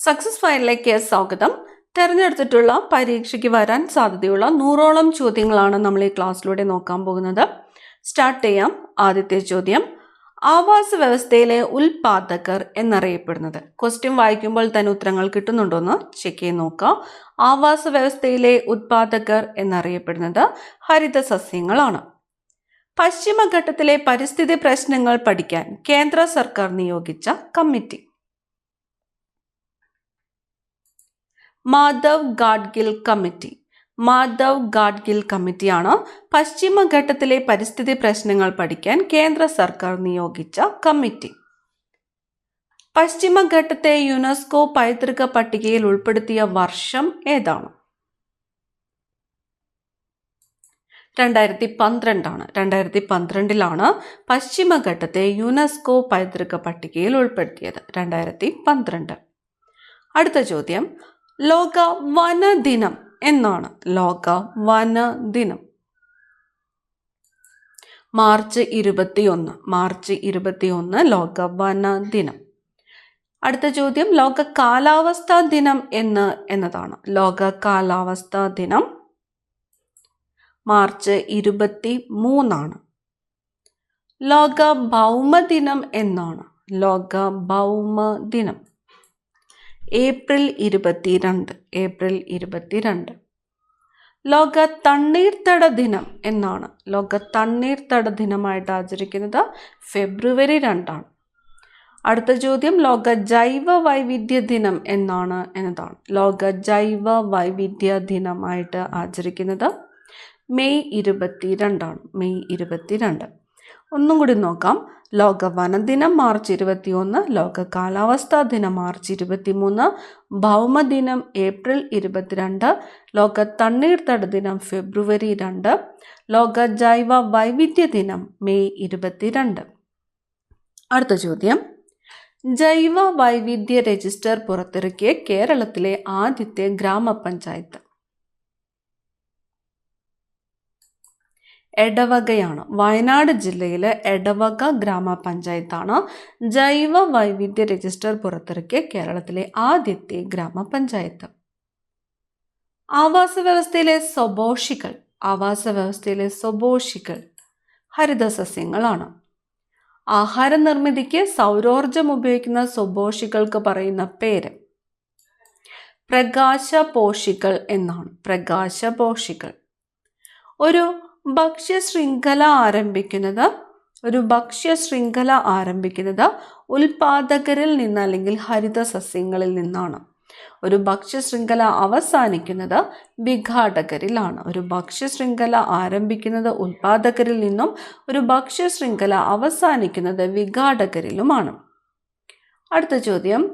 Success ഫയലിലേക്ക് സ്വാഗതം. തിരഞ്ഞെടുത്തിട്ടുള്ള പരീക്ഷയ്ക്ക് വരാൻ സാധ്യതയുള്ള 100ഓളം ചോദ്യങ്ങളാണ് നമ്മൾ ഈ ക്ലാസ്സിലൂടെ നോക്കാൻ പോകുന്നത്. സ്റ്റാർട്ട് ചെയ്യാം. ആദ്യത്തെ ചോദ്യം, ആവാസ വ്യവസ്ഥയിലെ ഉൽപാദകർ എന്നറിയപ്പെടുന്നത്. ക്വസ്റ്റ്യൻ വായിക്കുമ്പോൾ തന്നെ ഉത്തരങ്ങൾ കിട്ടുന്നുണ്ടോയെന്ന് ചെക്ക് ചെയ്ത് നോക്കാം. ആവാസ വ്യവസ്ഥയിലെ ഉൽപാദകർ എന്നറിയപ്പെടുന്നത് ഹരിത സസ്യങ്ങളാണ്. പശ്ചിമഘട്ടത്തിലെ പരിസ്ഥിതി പ്രശ്നങ്ങൾ പഠിക്കാൻ കേന്ദ്ര സർക്കാർ നിയോഗിച്ച കമ്മിറ്റി. മാധവ് ഗാഡ്ഗിൽ കമ്മിറ്റി. മാധവ് ഗാഡ്ഗിൽ കമ്മിറ്റിയാണ് പശ്ചിമഘട്ടത്തിലെ പരിസ്ഥിതി പ്രശ്നങ്ങൾ പഠിക്കാൻ കേന്ദ്ര സർക്കാർ നിയോഗിച്ച കമ്മിറ്റി. പശ്ചിമഘട്ടത്തെ യുനെസ്കോ പൈതൃക പട്ടികയിൽ ഉൾപ്പെടുത്തിയ വർഷം ഏതാണ്? 2012 2012 പശ്ചിമഘട്ടത്തെ യുനെസ്കോ പൈതൃക പട്ടികയിൽ ഉൾപ്പെടുത്തിയത്. 2012. അടുത്ത ചോദ്യം, ലോക വനദിനം എന്നാണ്? ലോക വനദിനം മാർച്ച് 21 ലോക വനദിനം. അടുത്ത ചോദ്യം, ലോക കാലാവസ്ഥാ ദിനം എന്നതാണ്? ലോക കാലാവസ്ഥാ ദിനം മാർച്ച് 23. ലോക ഭൗമദിനം എന്നാണ്? ലോക ഭൗമദിനം ഏപ്രിൽ 22. ലോക തണ്ണീർത്തട ദിനം എന്നാണ്? ലോക തണ്ണീർത്തട ദിനമായിട്ട് ആചരിക്കുന്നത് ഫെബ്രുവരി 2. അടുത്ത ചോദ്യം, ലോക ജൈവ വൈവിധ്യ ദിനം എന്നതാണ്? ലോക ജൈവ വൈവിധ്യ ദിനമായിട്ട് ആചരിക്കുന്നത് മെയ് 22. മെയ് 22. ഒന്നും കൂടി നോക്കാം. ലോക വനദിനം മാർച്ച് 21, ലോക കാലാവസ്ഥാ ദിനം മാർച്ച് 23, ഭൗമദിനം ഏപ്രിൽ 22, ലോക തണ്ണീർത്തട ദിനം ഫെബ്രുവരി 2, ലോക ജൈവ വൈവിധ്യ ദിനം മെയ് 22. അടുത്ത ചോദ്യം, ജൈവ വൈവിധ്യ രജിസ്റ്റർ പുറത്തിറക്കിയ കേരളത്തിലെ ആദ്യത്തെ ഗ്രാമപഞ്ചായത്ത്. എടവകയാണ്. വയനാട് ജില്ലയിലെ എടവക ഗ്രാമപഞ്ചായത്താണ് ജൈവ വൈവിധ്യ രജിസ്റ്റർ പുറത്തിറക്കിയ കേരളത്തിലെ ആദ്യത്തെ ഗ്രാമപഞ്ചായത്ത്. ആവാസ വ്യവസ്ഥയിലെ സ്വപോഷികൾ ഹരിത സസ്യങ്ങളാണ്. ആഹാര നിർമ്മിതിക്ക് സൗരോർജം ഉപയോഗിക്കുന്ന സ്വപോഷികൾക്ക് പറയുന്ന പേര് പ്രകാശപോഷികൾ എന്നാണ്. പ്രകാശപോഷികൾ. ഒരു ഭക്ഷ്യശൃംഖല ആരംഭിക്കുന്നത് ഉൽപാദകരിൽ നിന്ന് അല്ലെങ്കിൽ ഹരിത സസ്യങ്ങളിൽ നിന്നാണ്. ഒരു ഭക്ഷ്യശൃംഖല അവസാനിക്കുന്നത് വിഘാടകരിലാണ്. ഒരു ഭക്ഷ്യശൃംഖല ആരംഭിക്കുന്നത് ഉൽപാദകരിൽ നിന്നും ഒരു ഭക്ഷ്യശൃംഖല അവസാനിക്കുന്നത് വിഘാടകരിലുമാണ്. അടുത്ത ചോദ്യം,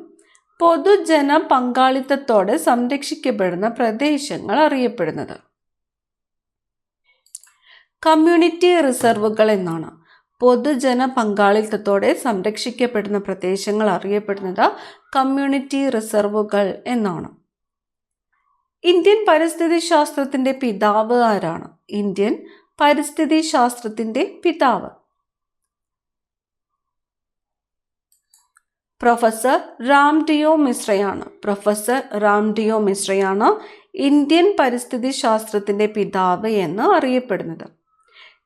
പൊതുജന പങ്കാളിത്തത്തോടെ സംരക്ഷിക്കപ്പെടുന്ന പ്രദേശങ്ങൾ അറിയപ്പെടുന്നത്. കമ്മ്യൂണിറ്റി റിസർവുകൾ എന്നാണ്. പൊതുജന പങ്കാളിത്തത്തോടെ സംരക്ഷിക്കപ്പെടുന്ന പ്രദേശങ്ങൾ അറിയപ്പെടുന്നത് കമ്മ്യൂണിറ്റി റിസർവുകൾ എന്നാണ്. ഇന്ത്യൻ പരിസ്ഥിതി ശാസ്ത്രത്തിന്റെ പിതാവ് ആരാണ്? ഇന്ത്യൻ പരിസ്ഥിതി ശാസ്ത്രത്തിന്റെ പിതാവ് പ്രൊഫസർ രാംഡിയോ മിശ്രയാണ്. ഇന്ത്യൻ പരിസ്ഥിതി ശാസ്ത്രത്തിന്റെ പിതാവ് എന്ന് അറിയപ്പെടുന്നത്.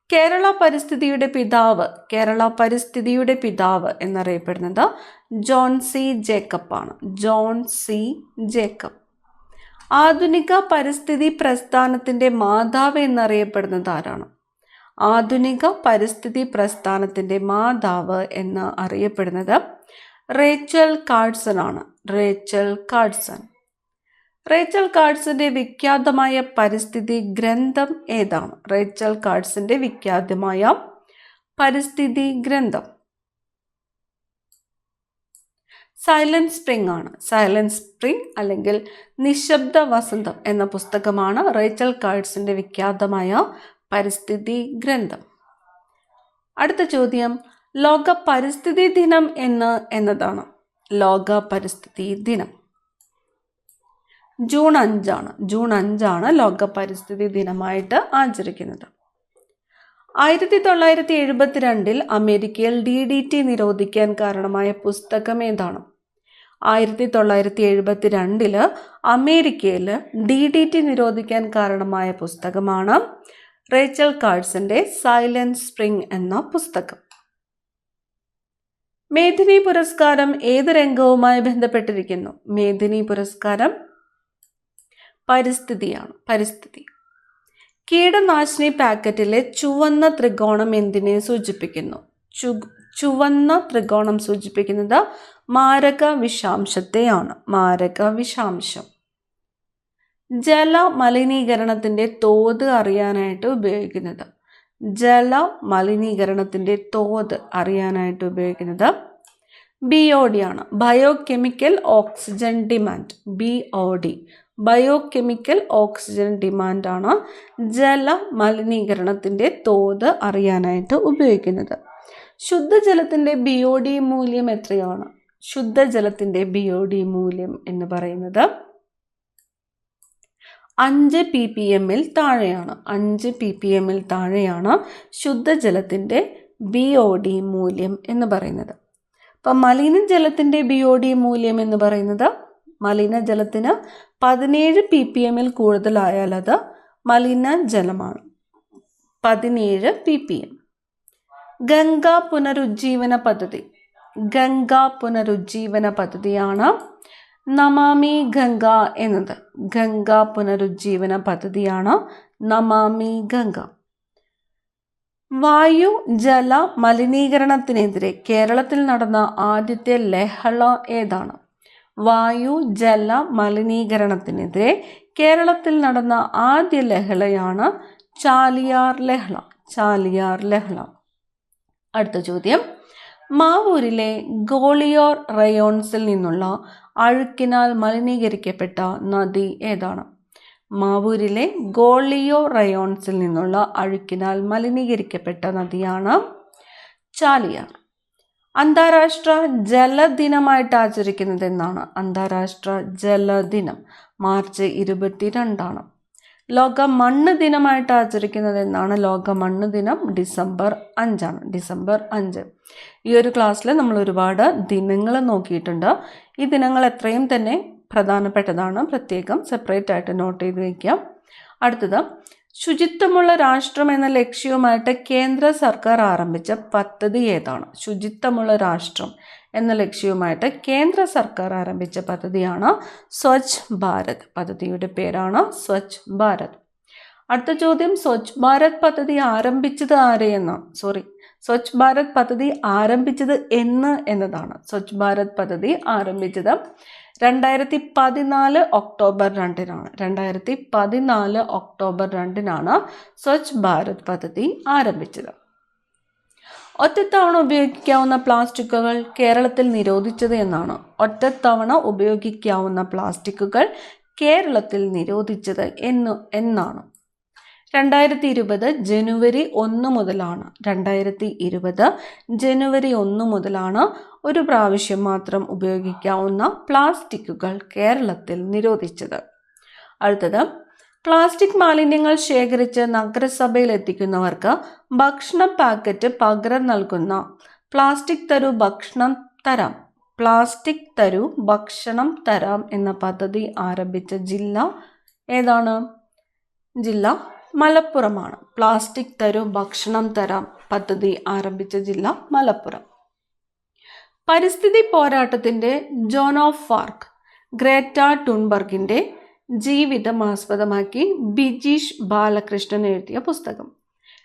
കേരള പരിസ്ഥിതിയുടെ പിതാവ് എന്നറിയപ്പെടുന്നത് ജോൺ സി ജേക്കബ്. ആധുനിക പരിസ്ഥിതി പ്രസ്ഥാനത്തിന്റെ മാതാവ് എന്നറിയപ്പെടുന്നത് ആരാണ്? ആധുനിക പരിസ്ഥിതി പ്രസ്ഥാനത്തിന്റെ മാതാവ് എന്ന് അറിയപ്പെടുന്നത് റേച്ചൽ കാർഡ്സൺ ആണ്. റേച്ചൽ കാർഡ്സന്റെ വിഖ്യാതമായ പരിസ്ഥിതി ഗ്രന്ഥം ഏതാണ്? റേച്ചൽ കാർഡ്സന്റെ വിഖ്യാതമായ പരിസ്ഥിതി ഗ്രന്ഥം സൈലന്റ് സ്പ്രിംഗ് ആണ്. സൈലന്റ് സ്പ്രിംഗ് അല്ലെങ്കിൽ നിശബ്ദ വസന്തം എന്ന പുസ്തകമാണ് റേച്ചൽ കാർഡ്സന്റെ വിഖ്യാതമായ പരിസ്ഥിതി ഗ്രന്ഥം. അടുത്ത ചോദ്യം, ലോക പരിസ്ഥിതി ദിനം എന്നതാണ്? ലോക പരിസ്ഥിതി ദിനം ജൂൺ 5 ലോക പരിസ്ഥിതി ദിനമായിട്ട് ആചരിക്കുന്നത്. 1972 അമേരിക്കയിൽ DDT നിരോധിക്കാൻ കാരണമായ പുസ്തകം ഏതാണ്? 1972 അമേരിക്കയിൽ DDT നിരോധിക്കാൻ കാരണമായ പുസ്തകമാണ് റേച്ചൽ കാഴ്സന്റെ സൈലന്റ് സ്പ്രിംഗ് എന്ന പുസ്തകം. മേദിനി പുരസ്കാരം ഏത് രംഗവുമായി ബന്ധപ്പെട്ടിരിക്കുന്നു? മേദിനി പുരസ്കാരം പരിസ്ഥിതിയാണ്, പരിസ്ഥിതി. കീടനാശിനി പാക്കറ്റിലെ ചുവന്ന ത്രികോണം എന്തിനെ സൂചിപ്പിക്കുന്നു? ചുവന്ന ത്രികോണം സൂചിപ്പിക്കുന്നത് മാരക വിഷാംശത്തെയാണ്, മാരക വിഷാംശം. ജല മലിനീകരണത്തിന്റെ തോത് അറിയാനായിട്ട് ഉപയോഗിക്കുന്നത്, ജല മലിനീകരണത്തിന്റെ തോത് അറിയാനായിട്ട് ഉപയോഗിക്കുന്നത് BOD ആണ്, biochemical oxygen demand. BOD, biochemical oxygen demand ആണ് ജല മലിനീകരണത്തിന്റെ തോത് അറിയാനായിട്ട് ഉപയോഗിക്കുന്നത്. ശുദ്ധജലത്തിന്റെ BOD മൂല്യം എത്രയാണ്? ശുദ്ധജലത്തിന്റെ BOD മൂല്യം എന്ന് പറയുന്നത് 5 ppmൽ താഴെയാണ്. 5 ppmൽ താഴെയാണ് ശുദ്ധജലത്തിന്റെ BOD മൂല്യം എന്ന് പറയുന്നത്. അപ്പം മലിനജലത്തിന്റെ BOD മൂല്യം എന്ന് പറയുന്നത്, മലിനജലത്തിന് 17 ppmൽ കൂടുതലായാൽ അത് മലിനജലമാണ്. 17 ppm. ഗംഗ പുനരുജ്ജീവന പദ്ധതി, ഗംഗ പുനരുജ്ജീവന പദ്ധതിയാണ് നമാമി ഗംഗ എന്നത്. ഗംഗ പുനരുജ്ജീവന പദ്ധതിയാണ് നമാമി ഗംഗ. വായു ജല മലിനീകരണത്തിനെതിരെ കേരളത്തിൽ നടന്ന ആദ്യത്തെ ലഹള ഏതാണ്? വായു ജല മലിനീകരണത്തിനെതിരെ കേരളത്തിൽ നടന്ന ആദ്യ ലഹളയാണ് ചാലിയാർ ലഹള, ചാലിയാർ ലഹള. അടുത്ത ചോദ്യം, മാവൂരിലെ ഗോളിയോർ റയോൺസിൽ നിന്നുള്ള അഴുക്കിനാൽ മലിനീകരിക്കപ്പെട്ട നദി ഏതാണ്? മാവൂരിലെ ഗോളിയോ റയോൺസിൽ നിന്നുള്ള അഴുക്കിനാൽ മലിനീകരിക്കപ്പെട്ട നദിയാണ് ചാലിയാർ. അന്താരാഷ്ട്ര ജലദിനമായിട്ട് ആചരിക്കുന്നത് എന്നാണ്? അന്താരാഷ്ട്ര ജലദിനം മാർച്ച് 22 ലോക മണ്ണ് ദിനമായിട്ട് ആചരിക്കുന്നത് എന്നാണ്? ലോക മണ്ണ് ദിനം ഡിസംബർ 5 ഡിസംബർ 5. ഈ ഒരു ക്ലാസ്സിൽ നമ്മൾ ഒരുപാട് ദിനങ്ങൾ നോക്കിയിട്ടുണ്ട്. ഈ ദിനങ്ങൾ എത്രയും തന്നെ പ്രധാനപ്പെട്ടതാണ്, പ്രത്യേകം സെപ്പറേറ്റ് ആയിട്ട് നോട്ട് ചെയ്ത് വയ്ക്കാം. അടുത്തത്, ശുചിത്വമുള്ള രാഷ്ട്രം എന്ന ലക്ഷ്യവുമായിട്ട് കേന്ദ്ര സർക്കാർ ആരംഭിച്ച പദ്ധതി ഏതാണ്? ശുചിത്വമുള്ള രാഷ്ട്രം എന്ന ലക്ഷ്യവുമായിട്ട് കേന്ദ്ര സർക്കാർ ആരംഭിച്ച പദ്ധതിയാണ് സ്വച്ഛ് ഭാരത്. പദ്ധതിയുടെ പേരാണ് സ്വച്ഛ് ഭാരത്. അടുത്ത ചോദ്യം, സ്വച്ഛ് ഭാരത് പദ്ധതി ആരംഭിച്ചത് ആരെയെന്നാണ്? സ്വച്ഛ് ഭാരത് പദ്ധതി ആരംഭിച്ചത് എന്നതാണ്. സ്വച്ഛ് ഭാരത് പദ്ധതി ആരംഭിച്ചത് 2014 ഒക്ടോബർ 2 2014 ഒക്ടോബർ 2 സ്വച്ഛ് ഭാരത് പദ്ധതി ആരംഭിച്ചത്. ഒറ്റത്തവണ ഉപയോഗിക്കാവുന്ന പ്ലാസ്റ്റിക്കുകൾ കേരളത്തിൽ നിരോധിച്ചത് എന്നാണ്? ഒറ്റത്തവണ ഉപയോഗിക്കാവുന്ന പ്ലാസ്റ്റിക്കുകൾ കേരളത്തിൽ നിരോധിച്ചത് എന്നാണ്? 2020 ജനുവരി 1 മുതലാണ്. 2020 ജനുവരി 1 മുതലാണ് ഒരു പ്രാവശ്യം മാത്രം ഉപയോഗിക്കാവുന്ന പ്ലാസ്റ്റിക്കുകൾ കേരളത്തിൽ നിരോധിച്ചത്. അടുത്തത്, പ്ലാസ്റ്റിക് മാലിന്യങ്ങൾ ശേഖരിച്ച് നഗരസഭയിൽ എത്തിക്കുന്നവർക്ക് ഭക്ഷണ പാക്കറ്റ് പകരം നൽകുന്ന പ്ലാസ്റ്റിക് തരൂ ഭക്ഷണം തരാം, പ്ലാസ്റ്റിക് തരൂ ഭക്ഷണം തരാം എന്ന പദ്ധതി ആരംഭിച്ച ജില്ല ഏതാണ്? ജില്ല മലപ്പുറമാണ്. പ്ലാസ്റ്റിക് തരൂ ഭക്ഷണം തരാം പദ്ധതി ആരംഭിച്ച ജില്ല മലപ്പുറം. പരിസ്ഥിതി പോരാട്ടത്തിന്റെ ജോൺ ഓഫ് ആർക്ക് ഗ്രേറ്റ തുൻബർഗിന്റെ ജീവിതം ആസ്പദമാക്കി ബിജീഷ് ബാലകൃഷ്ണൻ എഴുതിയ പുസ്തകം.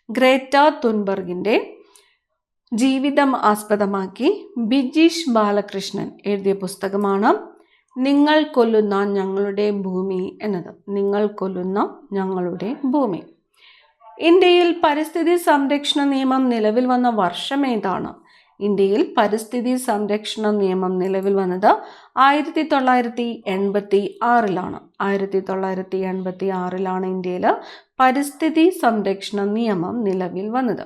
ഗ്രേറ്റ തുൻബർഗിന്റെ ജീവിതം ആസ്പദമാക്കി ബിജീഷ് ബാലകൃഷ്ണൻ എഴുതിയ പുസ്തകമാണ് നിങ്ങൾ കൊല്ലുന്ന ഞങ്ങളുടെ ഭൂമി എന്നത്. നിങ്ങൾ കൊല്ലുന്ന ഞങ്ങളുടെ ഭൂമി. ഇന്ത്യയിൽ പരിസ്ഥിതി സംരക്ഷണ നിയമം നിലവിൽ വന്ന വർഷം ഏതാണ്? ഇന്ത്യയിൽ പരിസ്ഥിതി സംരക്ഷണ നിയമം നിലവിൽ വന്നത് 1986 1986 ഇന്ത്യയിൽ പരിസ്ഥിതി സംരക്ഷണ നിയമം നിലവിൽ വന്നത്.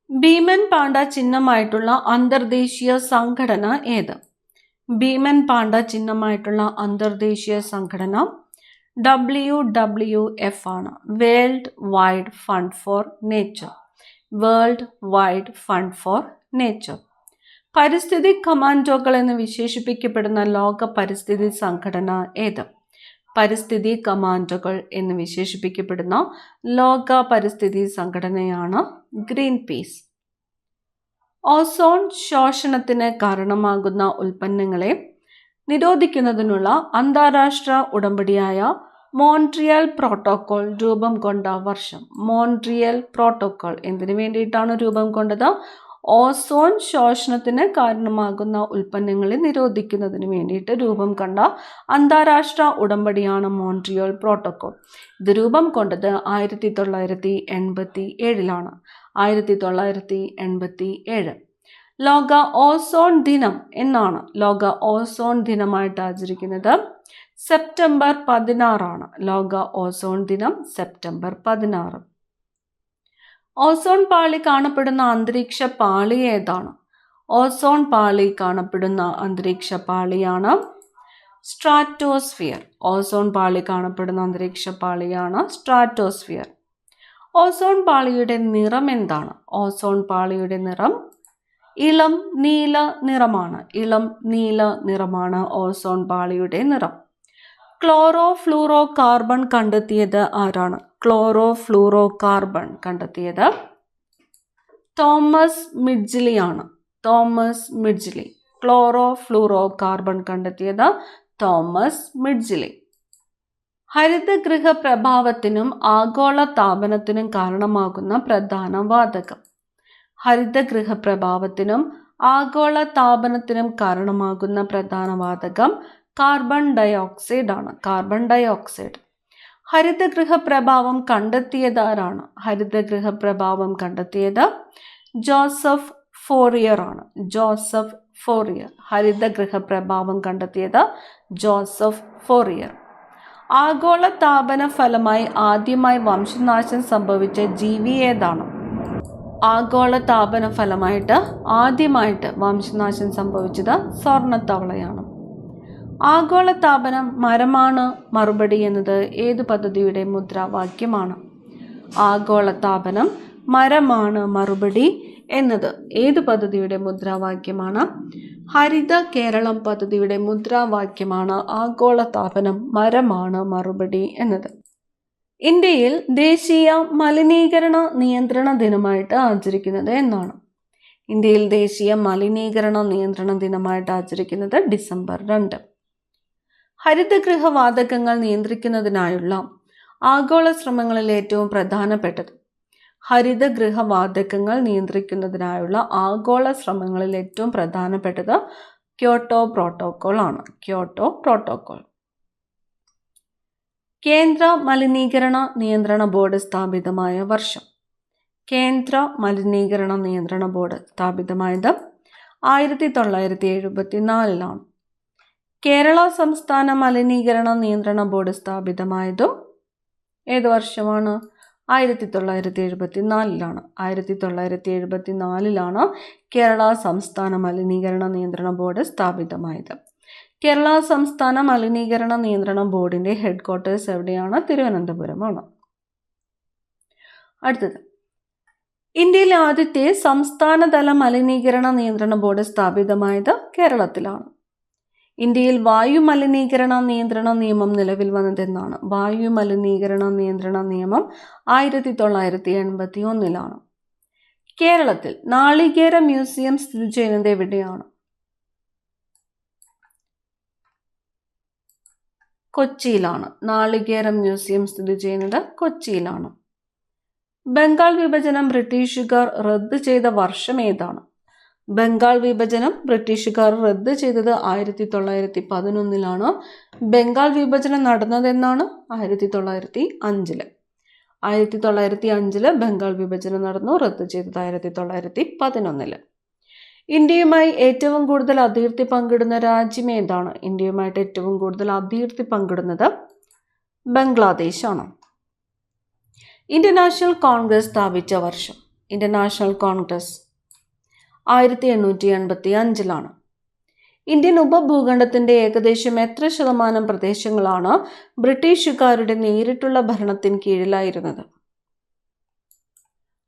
ഭീമൻ പാണ്ഡ ചിഹ്നമായിട്ടുള്ള അന്തർദേശീയ സംഘടന ഏത്? ഭീമൻ പാണ്ഡ ചിഹ്നമായിട്ടുള്ള അന്തർദേശീയ സംഘടന WWF ആണ്. World wide fund for nature. World wide fund for nature. പരിസ്ഥിതി കമാൻഡോകൾ എന്ന് വിശേഷിപ്പിക്കപ്പെടുന്ന ലോക പരിസ്ഥിതി സംഘടന ഏത്? പരിസ്ഥിതി കമാൻഡോകൾ എന്ന് വിശേഷിപ്പിക്കപ്പെടുന്ന ലോക പരിസ്ഥിതി സംഘടനയാണ് ഗ്രീൻ പീസ്. ഓസോൺ ശോഷണത്തിന് കാരണമാകുന്ന ഉൽപ്പന്നങ്ങളെ നിരോധിക്കുന്നതിനുള്ള അന്താരാഷ്ട്ര ഉടമ്പടിയായ മോൺട്രിയൽ പ്രോട്ടോകോൾ രൂപം കൊണ്ട വർഷം. മോൺട്രിയൽ പ്രോട്ടോകോൾ എന്തിനു വേണ്ടിയിട്ടാണ് രൂപം കൊണ്ടത്? ഓസോൺ ശോഷണത്തിന് കാരണമാകുന്ന ഉൽപ്പന്നങ്ങളെ നിരോധിക്കുന്നതിന് വേണ്ടിയിട്ട് രൂപം കൊണ്ട അന്താരാഷ്ട്ര ഉടമ്പടിയാണ് മോൺട്രിയൽ പ്രോട്ടോകോൾ. ഇത് രൂപം കൊണ്ടത് 1987. 1987. ലോക ഓസോൺ ദിനം എന്നാണ് ലോക ഓസോൺ ദിനമായിട്ട് ആചരിക്കുന്നത് സെപ്റ്റംബർ 16. ലോക ഓസോൺ ദിനം സെപ്റ്റംബർ 16. ഓസോൺ പാളി കാണപ്പെടുന്ന അന്തരീക്ഷ പാളി ഏതാണ്? ഓസോൺ പാളി കാണപ്പെടുന്ന അന്തരീക്ഷ പാളിയാണ് സ്ട്രാറ്റോസ്ഫിയർ. ഓസോൺ പാളി കാണപ്പെടുന്ന അന്തരീക്ഷ പാളിയാണ് സ്ട്രാറ്റോസ്ഫിയർ. ഓസോൺ പാളിയുടെ നിറം എന്താണ്? ഓസോൺ പാളിയുടെ നിറം ഇളം നീല നിറമാണ്. ഇളം നീല നിറമാണ് ഓസോൺ പാളിയുടെ നിറം. ക്ലോറോ ഫ്ലൂറോ കാർബൺ കണ്ടെത്തിയത് ആരാണ്? ക്ലോറോ ഫ്ലൂറോ കാർബൺ കണ്ടെത്തിയത് തോമസ് മിഡ്ജിലി ആണ്. തോമസ് മിഡ്ജിലി. ക്ലോറോ ഫ്ലൂറോ കാർബൺ കണ്ടെത്തിയത് തോമസ് മിഡ്ജിലി. ഹരിതഗൃഹ പ്രഭാവത്തിനും ആഗോള താപനത്തിനും കാരണമാകുന്ന പ്രധാന വാതകം. ഹരിതഗൃഹ പ്രഭാവത്തിനും ആഗോള താപനത്തിനും കാരണമാകുന്ന പ്രധാന വാതകം കാർബൺ ഡയോക്സൈഡ് ആണ്. Carbon dioxide. ഹരിതഗൃഹ പ്രഭാവം കണ്ടെത്തിയത് ആരാണ്? ഹരിതഗൃഹ പ്രഭാവം കണ്ടെത്തിയത് ജോസഫ് ഫോറിയർ ആണ്. Joseph Fourier. ഹരിതഗൃഹ പ്രഭാവം കണ്ടെത്തിയത് ജോസഫ് ഫോറിയർ. ആഗോള താപന ഫലമായി ആദ്യമായി വംശനാശം സംഭവിച്ച ജീവി ഏതാണ്? ആഗോള താപന ഫലമായിട്ട് ആദ്യമായിട്ട് വംശനാശം സംഭവിച്ചത് സ്വർണ്ണത്തവളയാണ്. ആഗോള താപനം മരമാണ് മറുപടി എന്നത് ഏതു പദ്ധതിയുടെ മുദ്രാവാക്യമാണ്? ആഗോള താപനം മരമാണ് മറുപടി എന്നത് ഏതു പദ്ധതിയുടെ മുദ്രാവാക്യമാണ്? ഹരിത കേരളം പദ്ധതിയുടെ മുദ്രാവാക്യമാണ് ആഗോള താപനം മരമാണ് മറുപടി എന്നത്. ഇന്ത്യയിൽ ദേശീയ മലിനീകരണ നിയന്ത്രണ ദിനമായിട്ട് ആചരിക്കുന്നത് എന്നാണ്? ഇന്ത്യയിൽ ദേശീയ മലിനീകരണ നിയന്ത്രണ ദിനമായിട്ട് ആചരിക്കുന്നത് ഡിസംബർ 2. ഹരിതഗൃഹ വാതകങ്ങൾ നിയന്ത്രിക്കുന്നതിനായുള്ള ആഗോള ശ്രമങ്ങളിൽ ഏറ്റവും പ്രധാനപ്പെട്ടത്. ഹരിതഗൃഹ വാതകങ്ങൾ നിയന്ത്രിക്കുന്നതിനായുള്ള ആഗോള ശ്രമങ്ങളിൽ ഏറ്റവും പ്രധാനപ്പെട്ടത് ക്യോട്ടോ പ്രോട്ടോകോൾ ആണ്. Kyoto protocol. കേന്ദ്ര മലിനീകരണ നിയന്ത്രണ ബോർഡ് സ്ഥാപിതമായ വർഷം. കേന്ദ്ര മലിനീകരണ നിയന്ത്രണ ബോർഡ് സ്ഥാപിതമായത് 1974. കേരള സംസ്ഥാന മലിനീകരണ നിയന്ത്രണ ബോർഡ് സ്ഥാപിതമായതും ഏത് വർഷമാണ്? 1974. 1974 കേരള സംസ്ഥാന മലിനീകരണ നിയന്ത്രണ ബോർഡ് സ്ഥാപിതമായത്. കേരള സംസ്ഥാന മലിനീകരണ നിയന്ത്രണ ബോർഡിന്റെ ഹെഡ് ക്വാർട്ടേഴ്സ് എവിടെയാണ്? തിരുവനന്തപുരമാണ്. അടുത്തത്, ഇന്ത്യയിലെ ആദ്യത്തെ സംസ്ഥാനതല മലിനീകരണ നിയന്ത്രണ ബോർഡ് സ്ഥാപിതമായത് കേരളത്തിലാണ്. ഇന്ത്യയിൽ വായു മലിനീകരണ നിയന്ത്രണ നിയമം നിലവിൽ വന്നതെന്നാണ്? വായു മലിനീകരണ നിയന്ത്രണ നിയമം 1981. കേരളത്തിൽ നാളികേര മ്യൂസിയം സ്ഥിതി ചെയ്യുന്നത് എവിടെയാണ്? കൊച്ചിയിലാണ്. നാളികേര മ്യൂസിയം സ്ഥിതി ചെയ്യുന്നത് കൊച്ചിയിലാണ്. ബംഗാൾ വിഭജനം ബ്രിട്ടീഷുകാർ റദ്ദ് ചെയ്ത വർഷം ഏതാണ്? ബംഗാൾ വിഭജനം ബ്രിട്ടീഷുകാർ റദ്ദ് ചെയ്തത് 1911. ബംഗാൾ വിഭജനം നടന്നതെന്നാണ്? 1905. 1905 ബംഗാൾ വിഭജനം നടന്നു. റദ്ദ് ചെയ്തത് 1911. ഇന്ത്യയുമായി ഏറ്റവും കൂടുതൽ അതിർത്തി പങ്കിടുന്ന രാജ്യം ഏതാണ്? ഇന്ത്യയുമായിട്ട് ഏറ്റവും കൂടുതൽ അതിർത്തി പങ്കിടുന്നത് ബംഗ്ലാദേശാണ്. ഇന്ത്യൻ നാഷണൽ കോൺഗ്രസ് സ്ഥാപിച്ച വർഷം. Indian national Congress 1885. ഇന്ത്യൻ ഉപഭൂഖണ്ഡത്തിന്റെ ഏകദേശം എത്ര ശതമാനം പ്രദേശങ്ങളാണ് ബ്രിട്ടീഷുകാരുടെ നേരിട്ടുള്ള ഭരണത്തിന് കീഴിലായിരുന്നത്?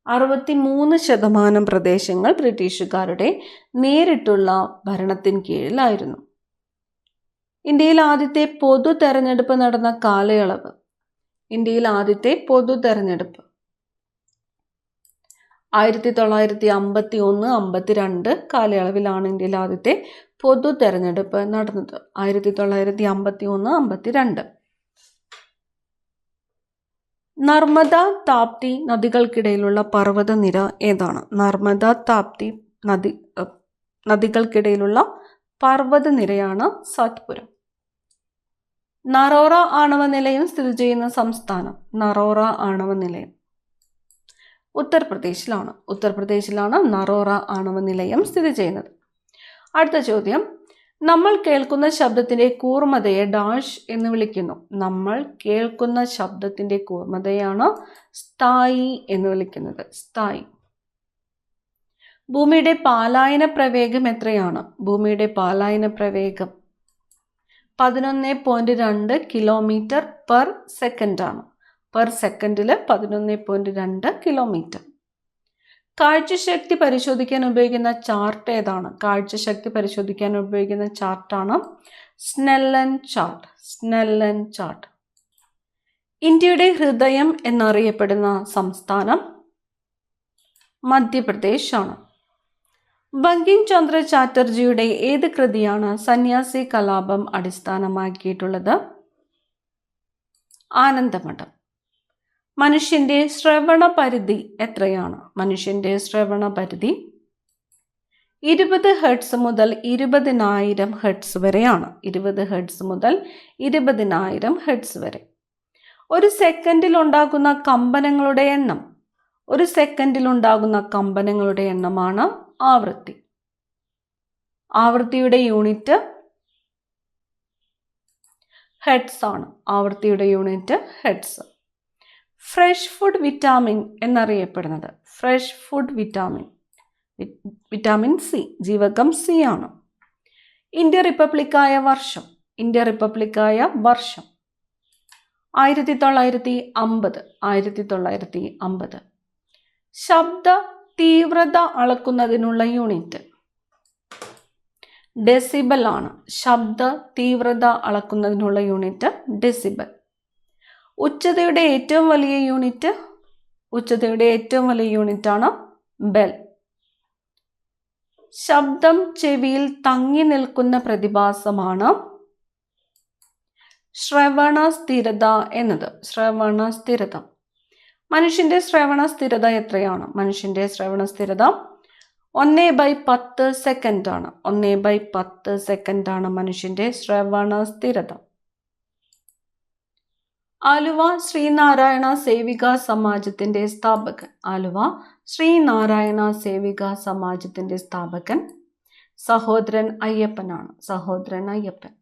63% പ്രദേശങ്ങൾ ബ്രിട്ടീഷുകാരുടെ നേരിട്ടുള്ള ഭരണത്തിന് കീഴിലായിരുന്നു. ഇന്ത്യയിൽ ആദ്യത്തെ പൊതു തെരഞ്ഞെടുപ്പ് നടന്ന കാലയളവ്. ഇന്ത്യയിൽ ആദ്യത്തെ പൊതു തെരഞ്ഞെടുപ്പ് 1951-52 കാലയളവിലാണ് ഇന്ത്യയിൽ ആദ്യത്തെ പൊതു തെരഞ്ഞെടുപ്പ് നടന്നത്. 1951-52. നർമ്മദ താപ്തി നദികൾക്കിടയിലുള്ള പർവ്വതനിര ഏതാണ്? നർമ്മദ താപ്തി നദികൾക്കിടയിലുള്ള പർവ്വതനിരയാണ് സത്പുര. നറോറ ആണവ നിലയം സ്ഥിതി ചെയ്യുന്ന സംസ്ഥാനം. നറോറ ആണവ നിലയം ഉത്തർപ്രദേശിലാണ് നറോറ ആണവ നിലയം സ്ഥിതി ചെയ്യുന്നത്. അടുത്ത ചോദ്യം, നമ്മൾ കേൾക്കുന്ന ശബ്ദത്തിന്റെ കൂർമ്മതയെ ഡാഷ് എന്ന് വിളിക്കുന്നു. നമ്മൾ കേൾക്കുന്ന ശബ്ദത്തിന്റെ കൂർമ്മതയാണ് സ്ഥായി എന്ന് വിളിക്കുന്നത്. സ്ഥായി. ഭൂമിയുടെ പാലായന പ്രവേഗം എത്രയാണ്? ഭൂമിയുടെ പാലായന പ്രവേഗം 11.2 കിലോമീറ്റർ പെർ സെക്കൻഡ് ആണ്. പെർ സെക്കൻഡിൽ 11.2 കിലോമീറ്റർ. കാഴ്ചശക്തി പരിശോധിക്കാൻ ഉപയോഗിക്കുന്ന ചാർട്ട് ഏതാണ്? കാഴ്ചശക്തി പരിശോധിക്കാൻ ഉപയോഗിക്കുന്ന ചാർട്ടാണ് സ്നെല്ലൻ ചാർട്ട്. ഇന്ത്യയുടെ ഹൃദയം എന്നറിയപ്പെടുന്ന സംസ്ഥാനം മധ്യപ്രദേശ് ആണ്. ബങ്കിം ചന്ദ്ര ചാറ്റർജിയുടെ ഏത് കൃതിയാണ് സന്യാസി കലാപം അടിസ്ഥാനമാക്കിയിട്ടുള്ളത്? ആനന്ദമഠം. മനുഷ്യന്റെ ശ്രവണ പരിധി എത്രയാണ്? മനുഷ്യന്റെ ശ്രവണ പരിധി 20 ഹെർട്സ് മുതൽ 20,000 ഹെർട്സ് വരെയാണ്. 20 ഹെർട്സ് മുതൽ 20,000 ഹെർട്സ് വരെ. ഒരു സെക്കൻഡിൽ ഉണ്ടാകുന്ന കമ്പനങ്ങളുടെ എണ്ണം. ഒരു സെക്കൻഡിൽ ഉണ്ടാകുന്ന കമ്പനങ്ങളുടെ എണ്ണമാണ് ആവൃത്തി. ആവൃത്തിയുടെ യൂണിറ്റ് ഹെർട്സ് ആണ്. ആവൃത്തിയുടെ unit hertz. Fresh food vitamin എന്നറിയപ്പെടുന്നത്. ഫ്രഷ് ഫുഡ് വിറ്റാമിൻ സി, ജീവകം സി ആണ്. ഇന്ത്യ റിപ്പബ്ലിക്കായ വർഷം. 1950. ശബ്ദ തീവ്രത അളക്കുന്നതിനുള്ള യൂണിറ്റ് ഡെസിബൽ ആണ്. ശബ്ദ തീവ്രത അളക്കുന്നതിനുള്ള യൂണിറ്റ് ഡെസിബൽ. ഉച്ചതയുടെ ഏറ്റവും വലിയ യൂണിറ്റാണ് ബെൽ. ശബ്ദം ചെവിയിൽ തങ്ങി നിൽക്കുന്ന പ്രതിഭാസമാണ് ശ്രവണ സ്ഥിരത എന്നത്. ശ്രവണ സ്ഥിരത. മനുഷ്യന്റെ ശ്രവണ സ്ഥിരത എത്രയാണ്? മനുഷ്യന്റെ ശ്രവണ സ്ഥിരത 1/10 സെക്കൻഡ് ആണ്. 1/10 സെക്കൻഡ് ആണ് മനുഷ്യന്റെ ശ്രവണ സ്ഥിരത. ആലുവ ശ്രീനാരായണ സേവികാ സമാജത്തിന്റെ സ്ഥാപകൻ. ആലുവ ശ്രീനാരായണ സേവികാ സമാജത്തിന്റെ സ്ഥാപകൻ സഹോദരൻ അയ്യപ്പനാണ്. സഹോദരൻ അയ്യപ്പൻ.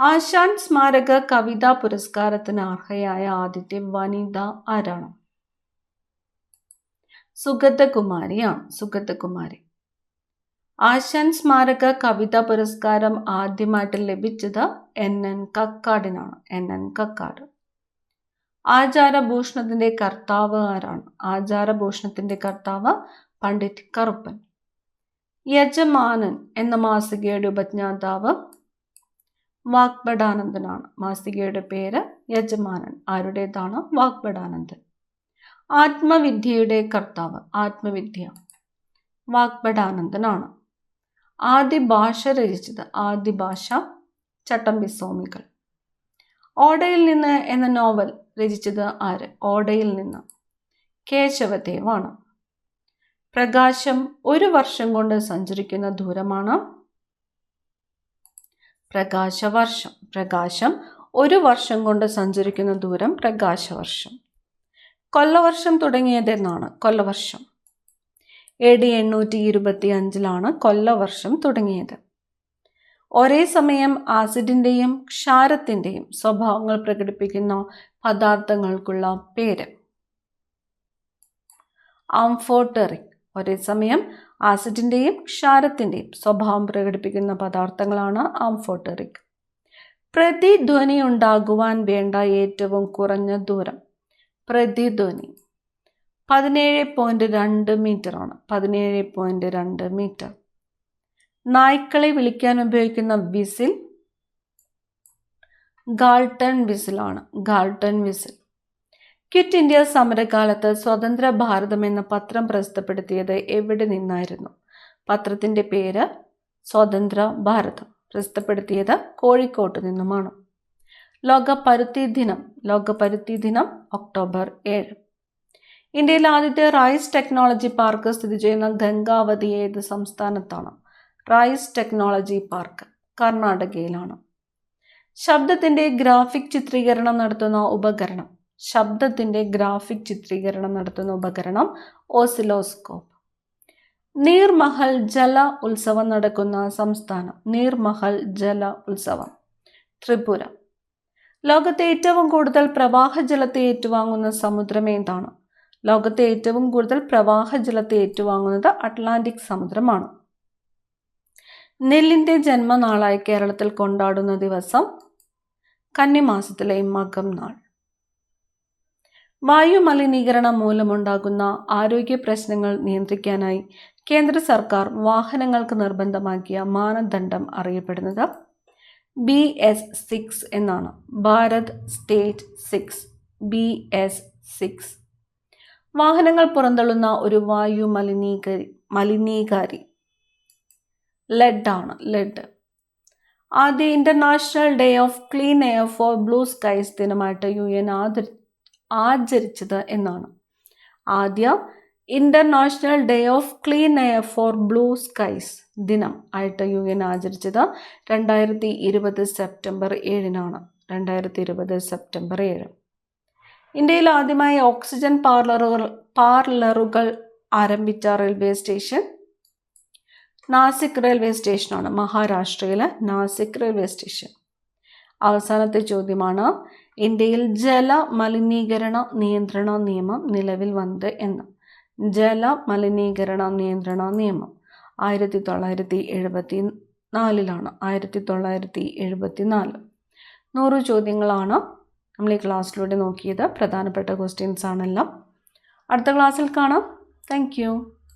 ആശാൻ സ്മാരക കവിതാ പുരസ്കാരത്തിന് അർഹയായ ആദ്യത്തെ വനിത ആരാണ്? സുഗതകുമാരിയാണ്. സുഗതകുമാരി. ആശാൻ സ്മാരക കവിതാ പുരസ്കാരം ആദ്യമായിട്ട് ലഭിച്ചത് NN കക്കാടിനാണ്. NN കക്കാട്. ആചാരഭൂഷണത്തിന്റെ കർത്താവ് ആരാണ്? ആചാരഭൂഷണത്തിന്റെ കർത്താവ് പണ്ഡിറ്റ് കറുപ്പൻ. യജമാനൻ എന്ന മാസികയുടെ ഉപജ്ഞാതാവ് വാഗ്ഭടാനന്ദനാണ്. മാസികയുടെ പേര് യജമാനൻ. ആരുടേതാണ്? വാഗ്ഭടാനന്ദൻ. ആത്മവിദ്യയുടെ കർത്താവ്. ആത്മവിദ്യ വാഗ്ഭടാനന്ദനാണ്. ആദ്യ ഭാഷ രചിച്ചത്. ആദ്യ ഭാഷ ചട്ടമ്പിസ്വാമികൾ. ഓടയിൽ നിന്ന് എന്ന നോവൽ രചിച്ചത് ആര്? ഓടയിൽ നിന്ന് കേശവദേവാണ്. പ്രകാശം 1 വർഷം കൊണ്ട് സഞ്ചരിക്കുന്ന ദൂരമാണ് പ്രകാശവർഷം. പ്രകാശം 1 വർഷം കൊണ്ട് സഞ്ചരിക്കുന്ന ദൂരം പ്രകാശവർഷം. കൊല്ലവർഷം തുടങ്ങിയത് എന്നാണ്? കൊല്ലവർഷം AD 825 കൊല്ലവർഷം തുടങ്ങിയത്. ഒരേ സമയം ആസിഡിന്റെയും ക്ഷാരത്തിന്റെയും സ്വഭാവങ്ങൾ പ്രകടിപ്പിക്കുന്ന പദാർത്ഥങ്ങൾക്കുള്ള പേര് ആംഫോടെറിക്. ഒരേ സമയം ആസിഡിന്റെയും ക്ഷാരത്തിന്റെയും സ്വഭാവം പ്രകടിപ്പിക്കുന്ന പദാർത്ഥങ്ങളാണ് ആംഫോടെറിക്. പ്രതിധ്വനി ഉണ്ടാകുവാൻ വേണ്ട ഏറ്റവും കുറഞ്ഞ ദൂരം. പ്രതിധ്വനി. 17.2 മീറ്ററാണ്. 17.2 മീറ്റർ. നായ്ക്കളെ വിളിക്കാൻ ഉപയോഗിക്കുന്ന വിസിൽ ഗാൾട്ടൺ വിസിലാണ്. Galton whistle. ക്വിറ്റ് ഇന്ത്യ സമരകാലത്ത് സ്വതന്ത്ര ഭാരതം എന്ന പത്രം പ്രസിദ്ധപ്പെടുത്തിയത് എവിടെ നിന്നായിരുന്നു? പത്രത്തിൻ്റെ പേര് സ്വതന്ത്ര ഭാരതം. പ്രസിദ്ധപ്പെടുത്തിയത് കോഴിക്കോട്ട് നിന്നുമാണ്. ലോക പരുത്തി ദിനം ഒക്ടോബർ 7. ഇന്ത്യയിലെ ആദ്യത്തെ റൈസ് ടെക്നോളജി പാർക്ക് സ്ഥിതി ചെയ്യുന്ന ഗംഗാവതി ഏത് സംസ്ഥാനത്താണ്? റൈസ് ടെക്നോളജി പാർക്ക് കർണാടകയിലാണ്. ശബ്ദത്തിൻ്റെ ഗ്രാഫിക് ചിത്രീകരണം നടത്തുന്ന ഉപകരണം ഓസിലോസ്കോപ്പ്. നീർമഹൽ ജല ഉത്സവം നടക്കുന്ന സംസ്ഥാനം? നീർമഹൽ ജല ഉത്സവം ത്രിപുര. ലോകത്തെ ഏറ്റവും കൂടുതൽ പ്രവാഹജലത്തെ ഏറ്റുവാങ്ങുന്ന സമുദ്രം ഏതാണ്? ലോകത്തെ ഏറ്റവും കൂടുതൽ പ്രവാഹജലത്തെ ഏറ്റുവാങ്ങുന്നത് അറ്റ്ലാന്റിക് സമുദ്രമാണ്. നെല്ലിൻ്റെ ജന്മനാളായി കേരളത്തിൽ കൊണ്ടാടുന്ന ദിവസം? കന്നിമാസത്തിലെ മകം നാൾ. വായുമലിനീകരണം മൂലമുണ്ടാകുന്ന ആരോഗ്യ പ്രശ്നങ്ങൾ നിയന്ത്രിക്കാനായി കേന്ദ്ര സർക്കാർ വാഹനങ്ങൾക്ക് നിർബന്ധമാക്കിയ മാനദണ്ഡം അറിയപ്പെടുന്നത് BS6 എന്നാണ്. Bharat state 6 BS6. വാഹനങ്ങൾ പുറന്തള്ളുന്ന ഒരു വായു മലിനീകാരി ലെഡാണ്. ലെഡ്. ആദ്യ international day of clean air for blue skies ദിനമായിട്ട് UN ആചരിച്ചത് എന്നാണ്? ആദ്യ international day of clean air for blue skies ദിനം ആയിട്ട് UN ആചരിച്ചത് 2020 സെപ്റ്റംബർ 7-നാണ്. 2020 സെപ്റ്റംബർ 7. ഇന്ത്യയിൽ ആദ്യമായി ഓക്സിജൻ പാർലറുകൾ ആരംഭിച്ച റെയിൽവേ സ്റ്റേഷൻ? നാസിക് റെയിൽവേ സ്റ്റേഷനാണ്. മഹാരാഷ്ട്രയിലെ നാസിക് റെയിൽവേ സ്റ്റേഷൻ. അവസാനത്തെ ചോദ്യമാണ്, ഇന്ത്യയിൽ ജലമലിനീകരണ നിയന്ത്രണ നിയമം നിലവിൽ വന്നത് എന്ന്? ജലമലിനീകരണ നിയന്ത്രണ നിയമം 1974-ലാണ്. 1974. 100 ചോദ്യങ്ങളാണ് നമ്മൾ ഈ ക്ലാസ്സിലൂടെ നോക്കിയത്. പ്രധാനപ്പെട്ട ക്വസ്റ്റ്യൻസ് ആണെല്ലാം. അടുത്ത ക്ലാസ്സിൽ കാണാം. Thank you.